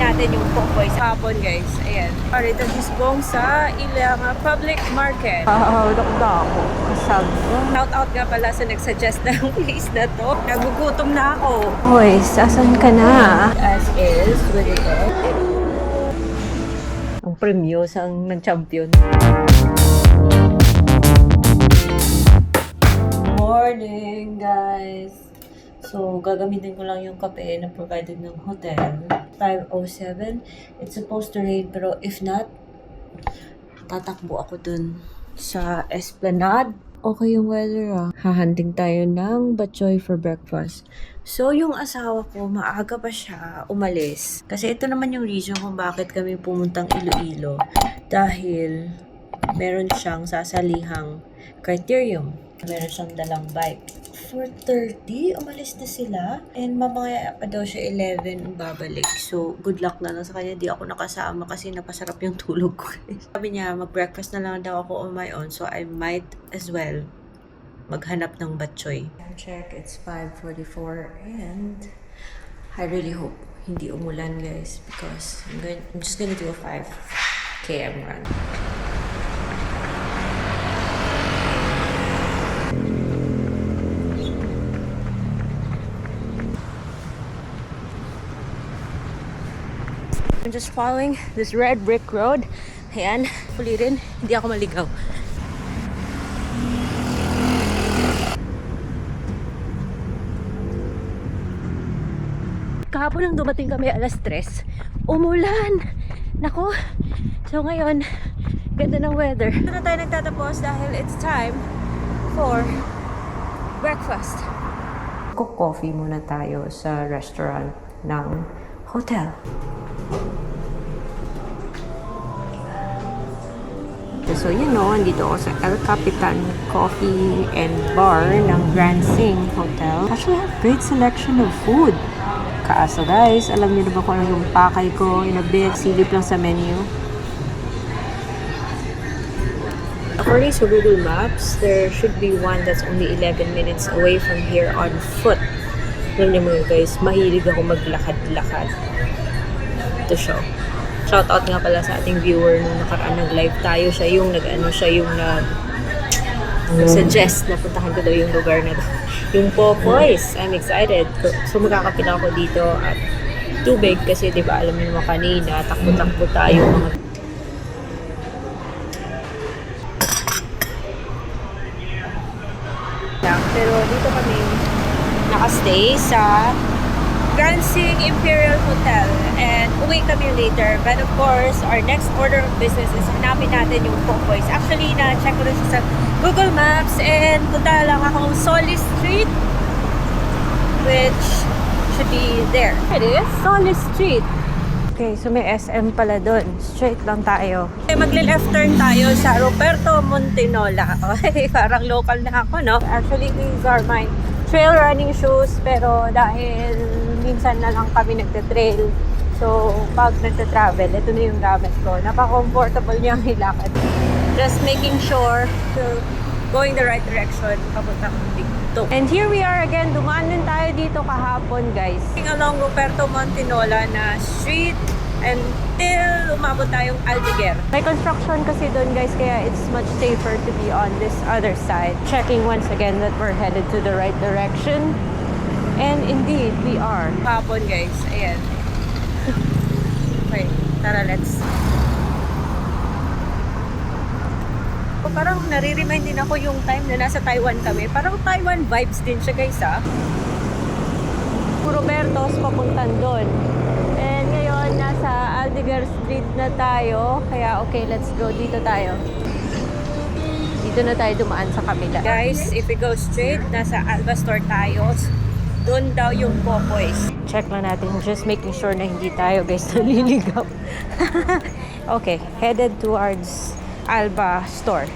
natin yung Popoy sa hapon, guys. Ayan. Parito gisbong sa ilang public market. Hahawdak na ako. Kasag ko. Shout out nga pala sa nagsuggest ng place na to. Nagugutom na ako. Hoy, sasan ka na? As is, with ito. Ang premyo sa nag-champion. Morning, guys. So, gagamitin ko lang yung kape na provided ng hotel. 5:07. It's supposed to rain, pero if not, tatakbo ako dun sa Esplanade. Okay yung weather, Hahanting tayo ng batchoy for breakfast. So, yung asawa ko, maaga pa siya umalis. Kasi ito naman yung reason kung bakit kami pumuntang Iloilo. Dahil meron siyang sasalihang criterium. Meron siyang dalang bike. 4:30, umalis na sila. And mamaya pa daw siya 11 babalik. So, good luck na lang sa kanya. Di ako nakasama kasi napasarap yung tulog ko. Sabi niya, mag-breakfast na lang daw ako on my own. So, I might as well maghanap ng batchoy. Check, it's 5:44 and I really hope hindi umulan, guys, because I'm just gonna do a 5 km run. I'm just following this red brick road. Ayan, hopefully rin, hindi ako maligaw. Kahapon nang dumating kami alas 3, umulan. Nako. So ngayon, ganda ng weather. Ito na tayo nagtatapos dahil it's time for breakfast. Coffee muna tayo sa restaurant ng hotel. So, andito ako sa El Capitan Coffee and Bar ng Grand Sing Hotel. Actually, have great selection of food. Kaso guys, alam niyo na ba kung ano yung pakay ko? Inabit, silip lang sa menu. According to Google Maps, there should be one that's only 11 minutes away from here on foot. Alam niyo mga guys, mahilig ako maglakad-lakad. Ito siya. Shoutout nga pala sa ating viewer nung nakaraan nag-live tayo. Siya yung nag-suggest na puntahan ko daw yung lugar na yung Popoy's. I'm excited. So magkakapila ako dito at tubig kasi diba alam niyo naman kanina, takbo-takbo tayo mga pero dito kami nakastay sa Grand Sing Imperial Hotel and uwi kami later. But of course, our next order of business is hanapin natin yung Popoy's. Actually, na-check ko rin sa Google Maps and punta lang akong Solis Street, which should be there. It is Solis Street. Okay, so may SM pala doon. Straight lang tayo. Okay, magle-left turn tayo sa Roberto Montinola. Okay, parang local na ako, no? Actually, these are my trail running shoes, pero dahil minsan na lang kami nagte-trail, so pag nagte-travel, ito na yung gamit ko. Napaka-comfortable niyang hilakad. Just making sure to going the right direction papuntang dito. And here we are again. Dumaan din tayo dito kahapon, guys. Along Roberto Montinola na street until umabot tayong Aldeguer. May construction kasi doon, guys, kaya it's much safer to be on this other side. Checking once again that we're headed to the right direction. And indeed, we are. Hapon, guys. Ayan. Okay, tara, let's. Parang nare-remind din ako yung time na nasa Taiwan kami. Parang Taiwan vibes din siya, guys, Roberto's papuntan doon. And ngayon, nasa Aldeguer Street na tayo. Kaya okay, let's go. Dito tayo. Dito na tayo dumaan sa kabila. Guys, if we go straight, nasa Alba Store tayo. Doon daw yung Popoy's. Check lang natin. Just making sure na hindi tayo, guys, naliligaw. Okay, headed towards Alba Store.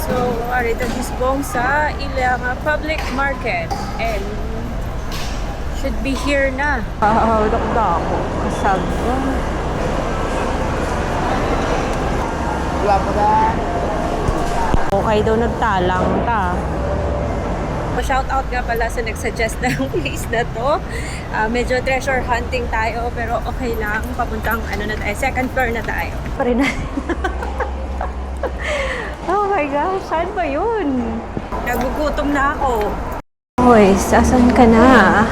So, arito gisbong sa ilang public market and should be here na. Hahawdak na ako. Kasag ko. Okay daw, nagtalang ta. Shout out nga pala sa nagsuggest ng place na to. Medyo treasure hunting tayo pero okay lang. Papuntang ano na tayo, second floor na tayo. Pa rin natin. Oh my gosh, saan ba yun? Nagugutom na ako. Hoy, sasan ka na?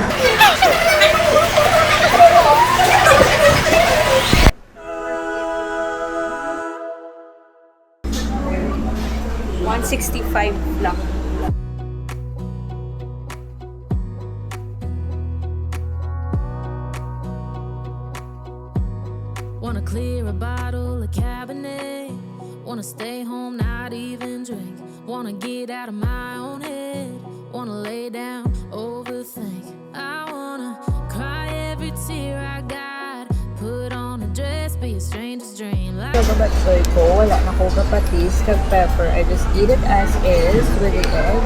$165 lang. Wanna clear a bottle of Cabernet. Wanna stay home, not even drink. Wanna get out of my own head. Wanna lay down, overthink. I wanna cry every tear I got. Put on a dress, be a stranger's dream. Like Kabatsoy ko, wala na ko kapatis, kag pepper. I just eat it as is with the egg.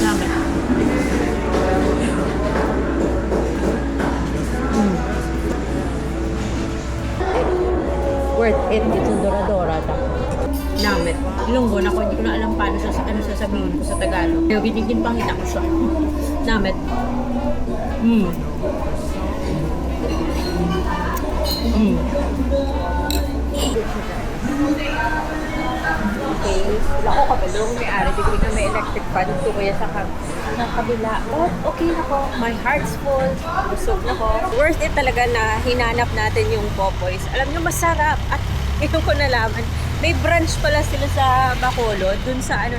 Namin. Worth it. It's a Dora-Dora. Namin. Ilonggo na ko. Hindi ko na alam paano siya, ano sasabihin ko sa Tagalog. Pero ginigin pang hita ko siya. Namin. Okay. Wala ko kapalong may-ari. Di ko rin may electric fan. Ito ko yan sa kabila. But okay na ko. My heart's full. Busog na ko. Worth it talaga na hinanap natin yung Popoy's. Alam nyo, masarap. At ito ko nalaman. May branch pala sila sa Bacolod. Dun sa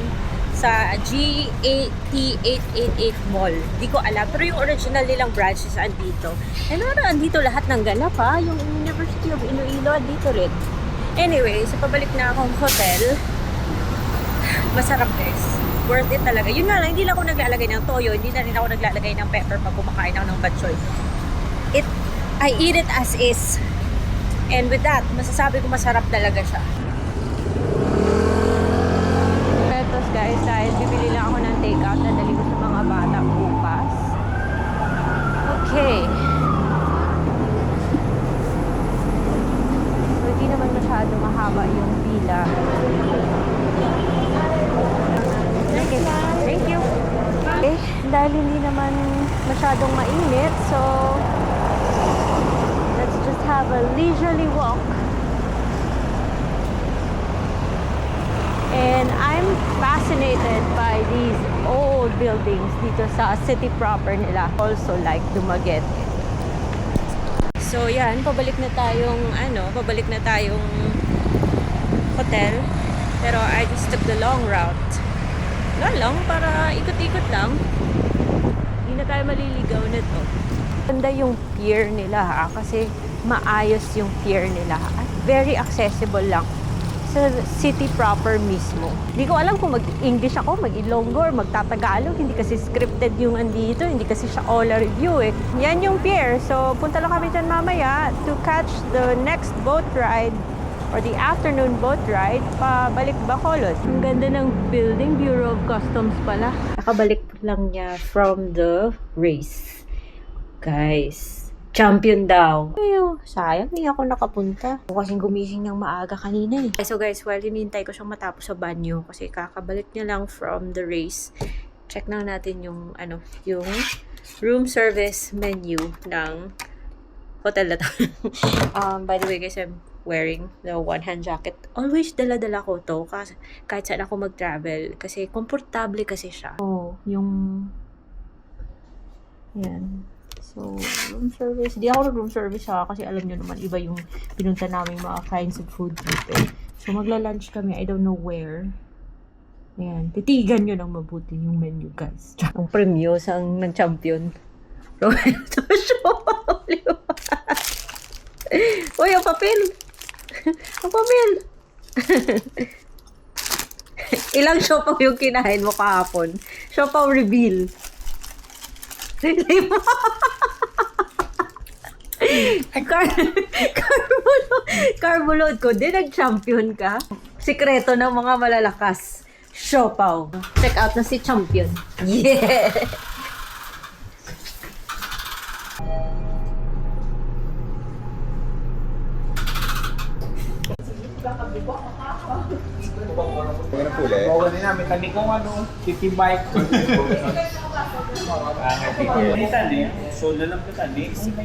sa GAT888 Mall. Di ko alam. Pero yung original nilang branch is andito. And andito lahat ng ganap ha. Yung University of Iloilo, andito rin. Anyway, sa pabalik na akong hotel, masarap guys. Worth it talaga. Yun nga lang, hindi lang ako naglalagay ng toyo, hindi na rin ako naglalagay ng pepper pag kumakain ako ng batchoy. I eat it as is. And with that, masasabi ko masarap talaga siya. Petos guys, dahil bibili lang ako ng takeout na dali ko sa mga bata bukas. Okay. So, hindi naman masyado mahaba yung pila. Okay. Thank you. Okay. Dahil hindi naman masyadong mainit, so let's just have a leisurely walk. And I'm fascinated by these old buildings dito sa city proper nila. Also like Dumaguete. So yan, pabalik na tayong hotel. Pero I just took the long route. Wala lang, para ikot-ikot lang. Hindi na tayo maliligaw na to. Ganda yung pier nila ha, kasi maayos yung pier nila ha. At very accessible lang sa city proper mismo. Hindi ko alam kung mag-English ako, mag-Ilonggo, or magtatagalog. Hindi kasi scripted yung andito, hindi kasi siya all review eh. Yan yung pier. So, punta lang kami dyan mamaya to catch the next boat ride or the afternoon boat ride pabalik Bacolod. Ang ganda ng building, Bureau of Customs pala. Nakabalik lang niya from the race. Guys, champion daw. Ayaw, sayang hindi ako nakapunta. Ako kasing gumising ng maaga kanina eh. So guys, while hinihintay ko siyang matapos sa banyo kasi kakabalik niya lang from the race, check na natin yung yung room service menu ng hotel na to. By the way guys, I'm wearing the one-hand jacket. Always dala-dala ko to kasi kahit saan ako mag-travel kasi komportable kasi siya. Oh, yung yan. So, room service. Di ako room service ha kasi alam nyo naman iba yung pinunta namin mga kinds of food dito. So, magla-lunch kami. I don't know where. Ayan. Titigan nyo ng mabuti yung menu, guys. Ang premyo sa nag-champion. Roberto Show. Uy, ang papel! Ang papel! Ilang siopaw yung kinain mo kahapon? Siopaw reveal. Carbulod ko din, nag-champion ka. Sikreto ng mga malalakas. Siopaw. Check out na si champion. Yeah! Kani kong ano, titi bike. Ang titi. Ini tadi, so dalam kita ni, si may